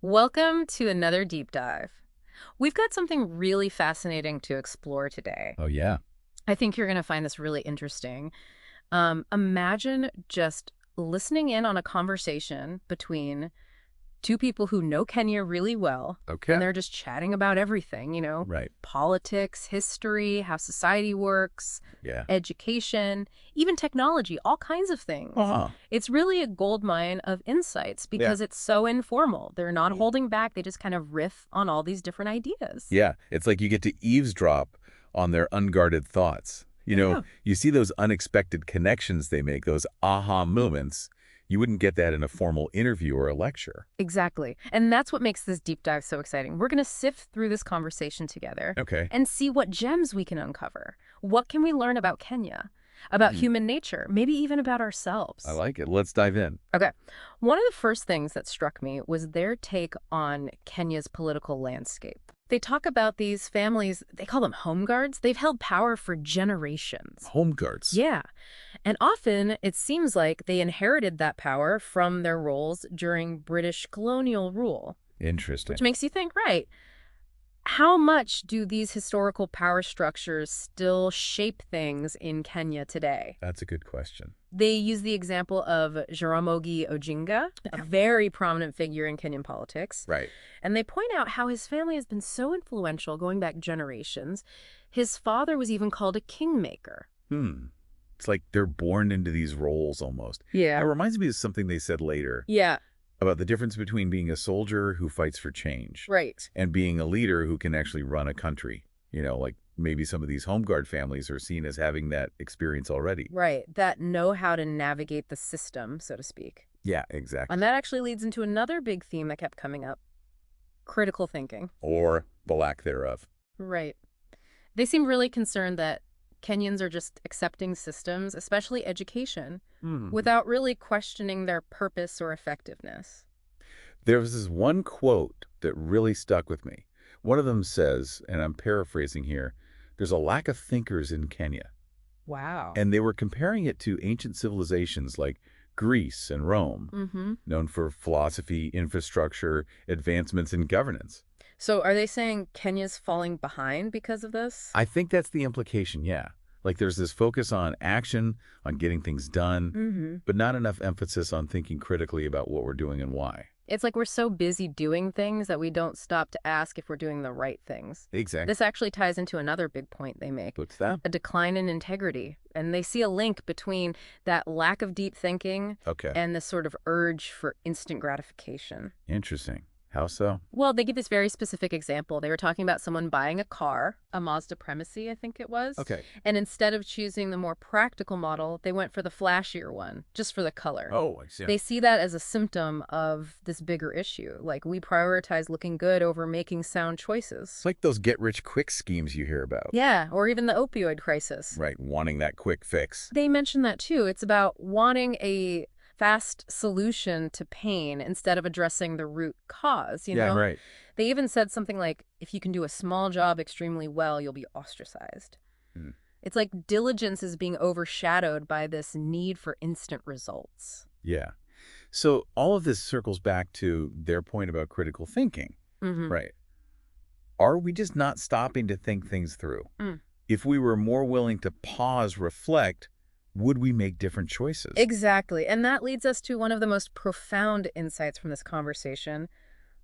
Welcome to another deep dive. We've got something really fascinating to explore today. Oh, yeah. I think you're going to find this really interesting. Imagine just listening in on a conversation between two people who know Kenya really well, and Okay. they're just chatting about everything, Right. politics, history, how society works, Yeah. education, even technology, all kinds of things. Uh-huh. It's really a gold mine of insights Yeah. because it's so informal. They're not Mm. holding back. They just kind of riff on all these different ideas. Yeah. It's like you get to eavesdrop on their unguarded thoughts. Yeah. You see those unexpected connections they make, those aha moments. You wouldn't get that in a formal interview or a lecture. Exactly. And that's what makes this deep dive so exciting. We're going to sift through this conversation together Okay. and see what gems we can uncover. What can we learn about Kenya, about Hmm. human nature, maybe even about I ourselves? like it. Let's dive in. Okay. One of the first things that struck me was their take on Kenya's political landscape. They talk about these families, they call them home guards. They've held power for generations. Home guards. Yeah. And often it seems like they inherited that power from their roles during British colonial rule, Interesting. which makes you think, right, how much do these historical power structures still shape things in Kenya today? That's a good question. They use the example of Jaramogi Oginga, a very prominent figure in Kenyan politics, Right. and they point out how his family has been so influential going back generations. His father was even called a kingmaker. It's like they're born into these roles almost. Yeah. That reminds me of something they said later Yeah, about the difference between being a soldier who fights for change right. and being a leader who can actually run a country. Like maybe some of these home guard families are seen as having that experience already. Right, that know how to navigate the system, so to speak. Yeah, exactly. And that actually leads into another big theme that kept coming up, critical thinking. Or the lack thereof. Right. They seem really concerned that Kenyans are just accepting systems, especially education, without really questioning their purpose or effectiveness. There was this one quote that really stuck with me. One of them says, and I'm paraphrasing here, there's a lack of thinkers in Kenya. Wow. And they were comparing it to ancient civilizations like Greece and Rome, Mm-hmm. known for philosophy, infrastructure, advancements in governance. So are they saying Kenya's falling behind because of this? I think that's the implication, yeah. Like there's this focus on action, on getting things done, Mm-hmm. but not enough emphasis on thinking critically about what we're doing and why. It's like we're so busy doing things that we don't stop to ask if we're doing the right things. Exactly. This actually ties into another big point they make, What's that? a decline in integrity. And they see a link between that lack of deep thinking Okay. and this sort of urge for instant gratification. Interesting. How so? Well, they give this very specific example. They were talking about someone buying a car, a Mazda Primacy, I think it was. Okay. And instead of choosing the more practical model, they went for the flashier one, just for the color. Oh, I see. They see that as a symptom of this bigger issue. Like, we prioritize looking good over making sound choices. It's like those get-rich-quick schemes you hear about. Yeah, or even the opioid crisis. Right, wanting that quick fix. They mention that too. It's about wanting a fast solution to pain instead of addressing the root cause, you know? Right. They even said something like, if you can do a small job extremely well, you'll be ostracized. Hmm. It's like diligence is being overshadowed by this need for instant results. Yeah. So all of this circles back to their point about critical thinking. Mm-hmm. Right. Are we just not stopping to think things through? Mm. If we were more willing to pause, reflect, would we make different choices? Exactly. And that leads us to one of the most profound insights from this conversation,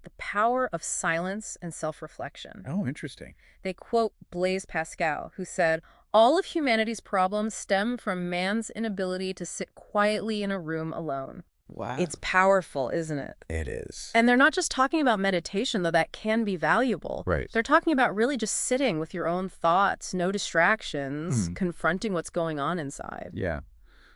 the power of silence and self-reflection. Oh, interesting. They quote Blaise Pascal, who said, "All of humanity's problems stem from man's inability to sit quietly in a room alone." Wow. It's powerful, isn't it? It is. And they're not just talking about meditation, though that can be valuable. Right. They're talking about really just sitting with your own thoughts, no distractions, confronting what's going on inside. Yeah.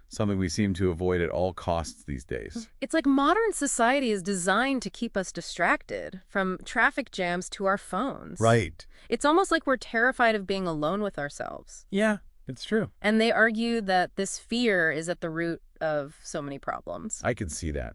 Something we seem to avoid at all costs these days. It's like modern society is designed to keep us distracted, from traffic jams to our phones. Right. It's almost like we're terrified of being alone with ourselves. Yeah, it's true. And they argue that this fear is at the root of so many problems. I can see that.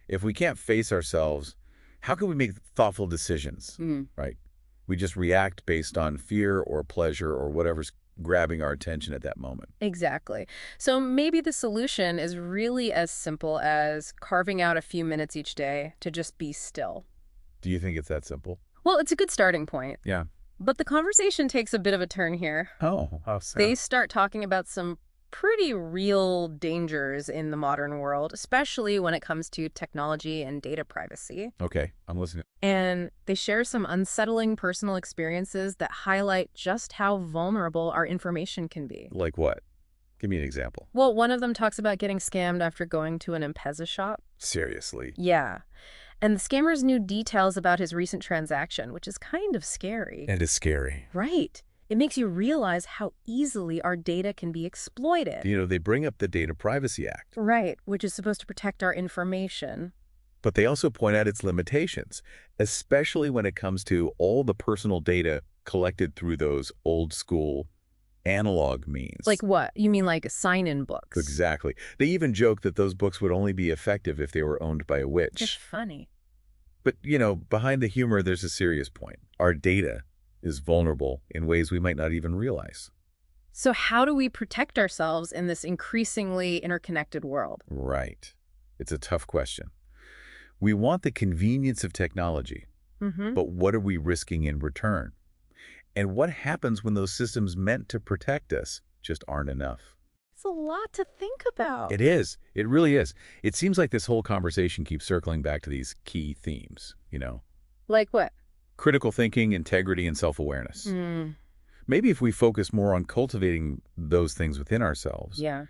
If we can't face ourselves, how can we make thoughtful decisions? Right? We just react based on fear or pleasure or whatever's grabbing our attention at that moment. Exactly. So maybe the solution is really as simple as carving out a few minutes each day to just be still. Do you think it's that simple? Well, it's a good starting point. Yeah. But the conversation takes a bit of a turn here. Oh, how They sad. start talking about some pretty real dangers in the modern world, especially when it comes to technology and data privacy. Okay, I'm listening. And they share some unsettling personal experiences that highlight just how vulnerable our information can be. Like what? Give me an example. Well, one of them talks about getting scammed after going to an M-Pesa shop. Seriously. Yeah. And the scammers knew details about his recent transaction, which is kind of scary. And it's scary. Right. It makes you realize how easily our data can be exploited. You know, they bring up the Data Privacy Act, Right, which is supposed to protect our information. but they also point out its limitations, especially when it comes to all the personal data collected through those old school analog means. Like what? You mean like sign-in books? Exactly. They even joke that those books would only be effective if they were owned by a It's witch. funny. But, you know, behind the humor, there's a serious point. Our data is vulnerable in ways we might not even realize. So how do we protect ourselves in this increasingly interconnected world? Right. It's a tough question. We want the convenience of technology, but what are we risking in return? And what happens when those systems meant to protect us just aren't enough? It's a lot to think about. It is. It really is. It seems like this whole conversation keeps circling back to these key themes, you know? Like what? Critical thinking, integrity, and self-awareness. Mm, Maybe if we focus more on cultivating those things within ourselves, yeah.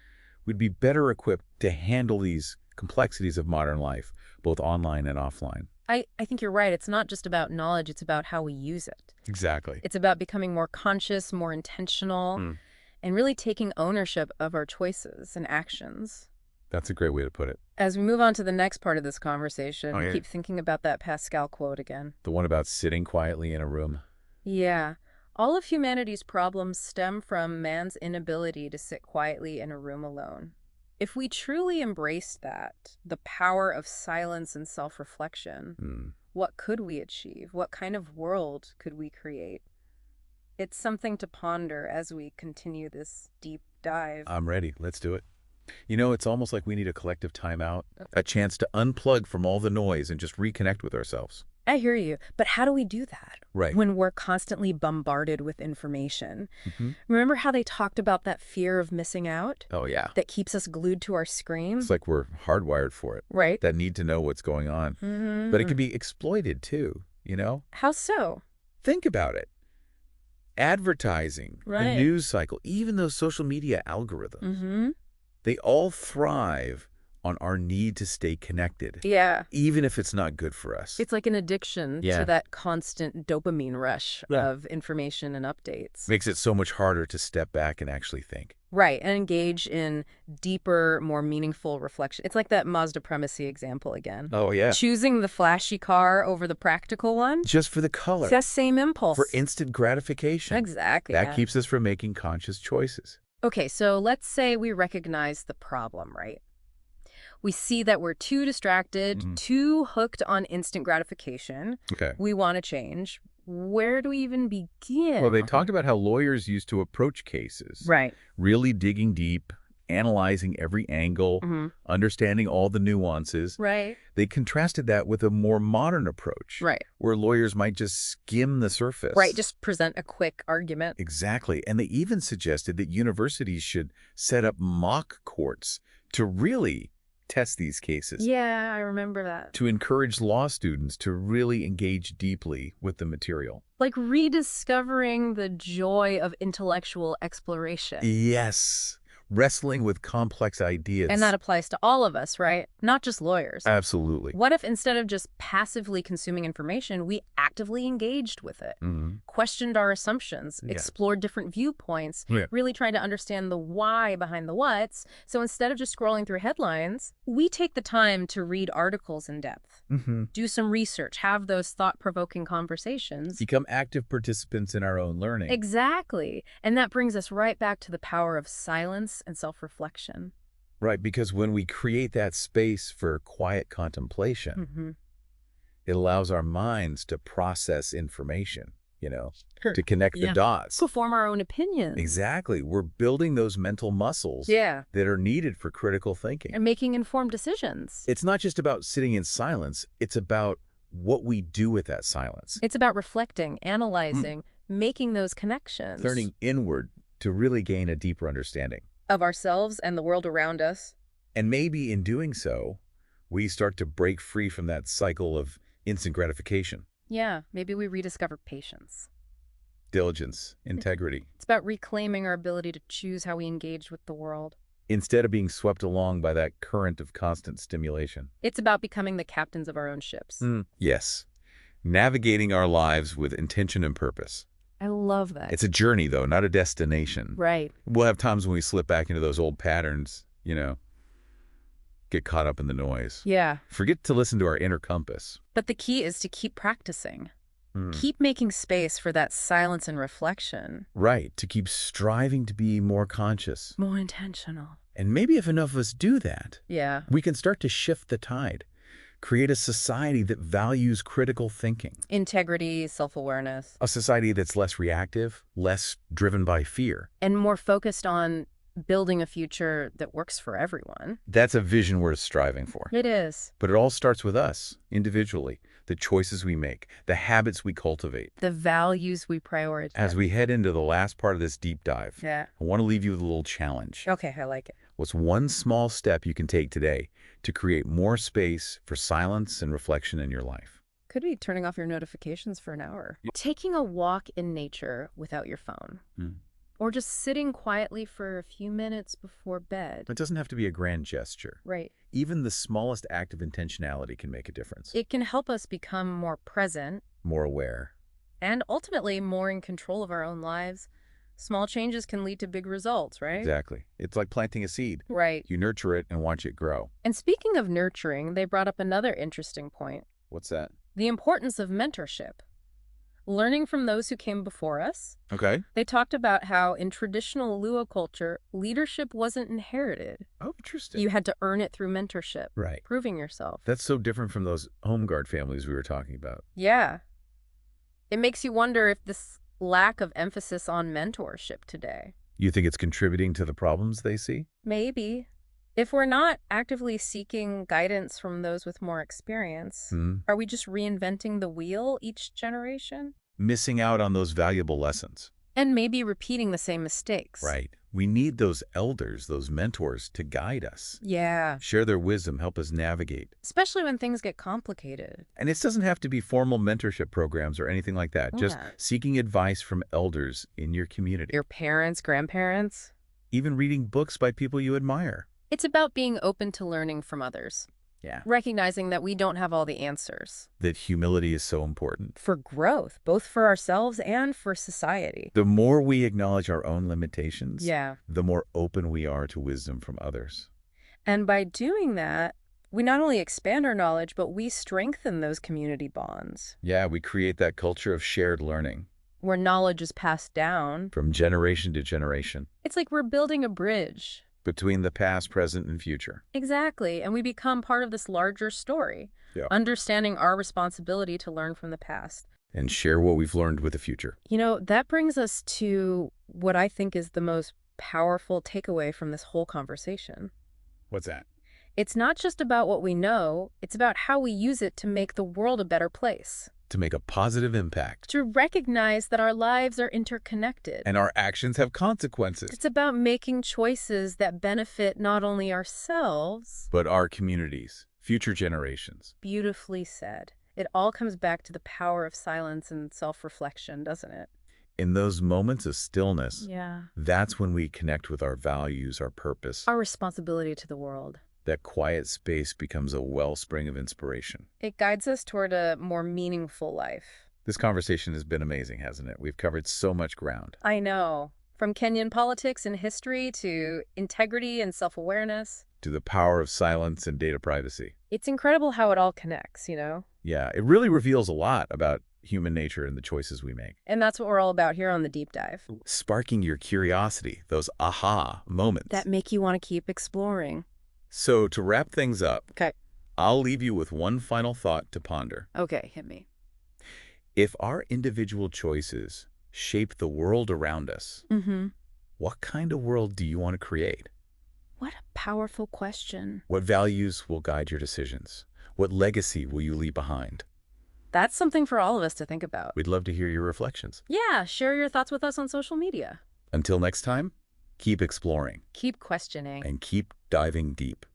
we'd be better equipped to handle these complexities of modern life, both online and offline. I think you're right. It's not just about knowledge. It's about how we use it. Exactly. It's about becoming more conscious, more intentional, and really taking ownership of our choices and actions. That's a great way to put it. As we move on to the next part of this conversation, Oh, yeah. keep thinking about that Pascal quote again. The one about sitting quietly in a room. Yeah. All of humanity's problems stem from man's inability to sit quietly in a room alone. If we truly embraced that, the power of silence and self-reflection, what could we achieve? What kind of world could we create? It's something to ponder as we continue this deep dive. I'm ready. Let's do it. You know, it's almost like we need a collective timeout, a chance to unplug from all the noise and just reconnect with ourselves. I hear you, but how do we do that? Right. When we're constantly bombarded with information. Remember how they talked about that fear of missing out Oh, yeah. that keeps us glued to our screen? It's like we're hardwired for it. Right. That need to know what's going on. But it can be exploited too, you know? How so? Think about it. Advertising, the Right. news cycle, even those social media algorithms, they all thrive on our need to stay connected, Yeah. even if it's not good for us. It's like an addiction Yeah. to that constant dopamine rush Yeah. of information and updates. Makes it so much harder to step back and actually think. Right, and engage in deeper, more meaningful reflection. It's like that Mazda Primacy example again. Oh, yeah. Choosing the flashy car over the practical one? Just for the color, It's that same impulse. for instant gratification. Exactly. That yeah. keeps us from making conscious choices. Okay, so let's say we recognize the problem, right? We see that we're too distracted, too hooked on instant gratification. Okay. We want to change. Where do we even begin? Well, they talked about how lawyers used to approach cases. Right. Really digging deep, analyzing every angle, understanding all the nuances. Right. They contrasted that with a more modern approach. Right. Where lawyers might just skim the surface. Right, just present a quick argument. Exactly. And they even suggested that universities should set up mock courts to really test these cases. Yeah, I remember that. To encourage law students to really engage deeply with the material. Like rediscovering the joy of intellectual exploration. Yes. Wrestling with complex ideas. And that applies to all of us, right? Not just lawyers. Absolutely. What if instead of just passively consuming information, we actively engaged with it, questioned our assumptions, explored different viewpoints, really trying to understand the why behind the whats? So instead of just scrolling through headlines, we take the time to read articles in depth, do some research, have those thought-provoking conversations. Become active participants in our own learning. Exactly. And that brings us right back to the power of silence and self-reflection. Right, because when we create that space for quiet contemplation, it allows our minds to process information, you know, to connect the dots. To form our own opinions. Exactly. We're building those mental muscles that are needed for critical thinking. And making informed decisions. It's not just about sitting in silence. It's about what we do with that silence. It's about reflecting, analyzing, making those connections. Turning inward to really gain a deeper understanding. Of ourselves and the world around us. And maybe in doing so, we start to break free from that cycle of instant gratification. Yeah, maybe we rediscover patience. Diligence, integrity. It's about reclaiming our ability to choose how we engage with the world. Instead of being swept along by that current of constant stimulation. It's about becoming the captains of our own ships. Yes. Navigating our lives with intention and purpose. I love that. It's a journey, though, not a destination. Right. We'll have times when we slip back into those old patterns, get caught up in the noise. Yeah. Forget to listen to our inner compass. But the key is to keep practicing. Keep making space for that silence and reflection. Right, to keep striving to be more conscious. More intentional. And maybe if enough of us do that, Yeah. we can start to shift the tide, create a society that values critical thinking. Integrity, self-awareness. A society that's less reactive, less driven by fear. And more focused on building a future that works for everyone. That's a vision worth striving for. It is. But it all starts with us, individually, the choices we make, the habits we cultivate. The values we prioritize. As we head into the last part of this deep dive, Yeah. I want to leave you with a little challenge. Okay, I like it. What's one small step you can take today to create more space for silence and reflection in your life? Could be turning off your notifications for an hour. Taking a walk in nature without your phone. Or just sitting quietly for a few minutes before bed. It doesn't have to be a grand gesture. Right. Even the smallest act of intentionality can make a difference. It can help us become more present. More aware. And ultimately more in control of our own lives. Small changes can lead to big results, right? Exactly. It's like planting a seed. Right. You nurture it and watch it grow. And speaking of nurturing, they brought up another interesting point. What's that? The importance of mentorship. Learning from those who came before us. Okay. They talked about how in traditional Lua culture, leadership wasn't inherited. Oh, interesting. You had to earn it through mentorship. Right. Proving yourself. That's so different from those home guard families we were talking about. Yeah. It makes you wonder if this lack of emphasis on mentorship today. You think it's contributing to the problems they see? Maybe. If we're not actively seeking guidance from those with more experience, are we just reinventing the wheel each generation? Missing out on those valuable lessons. And maybe repeating the same mistakes. Right. We need those elders, those mentors to guide us. Yeah. Share their wisdom, help us navigate. Especially when things get complicated. And it doesn't have to be formal mentorship programs or anything like that. Just seeking advice from elders in your community. Your parents, grandparents. Even reading books by people you admire. It's about being open to learning from others. Yeah. Recognizing that we don't have all the answers. That humility is so important. For growth, both for ourselves and for society. The more we acknowledge our own limitations, Yeah. the more open we are to wisdom from others. And by doing that, we not only expand our knowledge, but we strengthen those community bonds. Yeah, we create that culture of shared learning. Where knowledge is passed down. From generation to generation. It's like we're building a bridge. Between the past, present, and future. Exactly. And we become part of this larger story. Yeah. Understanding our responsibility to learn from the past. And share what we've learned with the future. You know, that brings us to what I think is the most powerful takeaway from this whole conversation. What's that? It's not just about what we know, it's about how we use it to make the world a better place. To make a positive impact. To recognize that our lives are interconnected. And our actions have consequences. It's about making choices that benefit not only ourselves, but our communities, future generations. Beautifully said. It all comes back to the power of silence and self-reflection, doesn't it? In those moments of stillness, Yeah. That's when we connect with our values, our purpose. Our responsibility to the world. That quiet space becomes a wellspring of inspiration. It guides us toward a more meaningful life. This conversation has been amazing, hasn't it? We've covered so much ground. I know. From Kenyan politics and history to integrity and self-awareness. To the power of silence and data privacy. It's incredible how it all connects, you know? Yeah, it really reveals a lot about human nature and the choices we make. And that's what we're all about here on The Deep Dive. Sparking your curiosity, those aha moments. That make you want to keep exploring. So to wrap things up, Okay. I'll leave you with one final thought to ponder. Okay, hit me. If our individual choices shape the world around us, what kind of world do you want to create? What a powerful question. What values will guide your decisions? What legacy will you leave behind? That's something for all of us to think about. We'd love to hear your reflections. Yeah, share your thoughts with us on social media. Until next time, keep exploring Keep questioning. and keep diving deep.